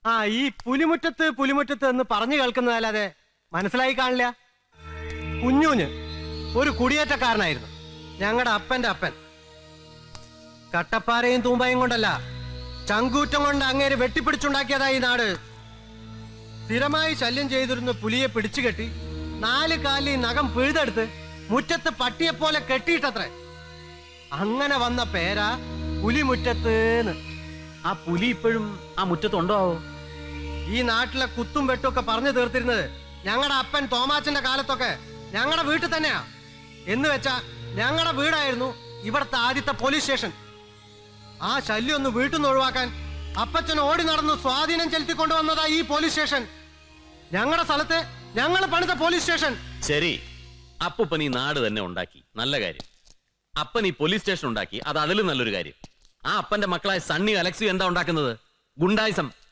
ആ ഈ പുലിമുറ്റത്ത് പുലിമുറ്റത്ത് എന്ന് പറഞ്ഞു കേൾക്കുന്നതല്ലാതെ മനസ്സിലായി കാണില്ല. കുഞ്ഞൂഞ്ഞ് ഒരു കുടിയേറ്റക്കാരനായിരുന്നു, ഞങ്ങളുടെ അപ്പന്റെ അപ്പൻ. കട്ടപ്പാരയും തൂമ്പയും കൊണ്ടല്ല, ചങ്കൂറ്റം കൊണ്ട് അങ്ങേര് വെട്ടിപ്പിടിച്ചുണ്ടാക്കിയതായി നാട്. സ്ഥിരമായി ശല്യം ചെയ്തിരുന്ന പുലിയെ പിടിച്ചുകെട്ടി 4 കാലിൽ നഖം പിഴുതെടുത്ത് മുറ്റത്ത് പട്ടിയെപ്പോലെ കെട്ടിയിട്ടത്രേ. അങ്ങനെ വന്ന പേരാ പുലിമുറ്റത്ത്. ആ പുലി ഇപ്പോഴും ആ മുറ്റത്തുണ്ടോ? ഈ നാട്ടിലെ കുത്തും വെട്ടുമൊക്കെ പറഞ്ഞു തീർത്തിരുന്നത് ഞങ്ങളുടെ അപ്പൻ തോമാച്ചന്റെ കാലത്തൊക്കെ ഞങ്ങളുടെ വീട്ടിൽ തന്നെയാ. എന്ന് വെച്ചാ ഞങ്ങളുടെ വീടായിരുന്നു ഇവിടുത്തെ ആദ്യത്തെ പോലീസ് സ്റ്റേഷൻ. ആ ശല്യം ഒന്ന് വീട്ടിൽ നിന്ന് ഒഴിവാക്കാൻ അപ്പച്ചൻ ഓടി നടന്ന് സ്വാധീനം ചെലുത്തിക്കൊണ്ടുവന്നതാ ഈ പോലീസ് സ്റ്റേഷൻ. ഞങ്ങളുടെ സ്ഥലത്ത് ഞങ്ങൾ പണിത പോലീസ് സ്റ്റേഷൻ. ശരി, അപ്പൂപ്പൻ ഈ നാട് തന്നെ ഉണ്ടാക്കി, നല്ല കാര്യം. അപ്പൻ ഈ പോലീസ് സ്റ്റേഷൻ ഉണ്ടാക്കി, അത് അതിലും നല്ലൊരു കാര്യം. ആ അപ്പന്റെ മക്കളായ സണ്ണി അലക്സിയും എന്താ ഉണ്ടാക്കുന്നത്? ഗുണ്ടായിസം.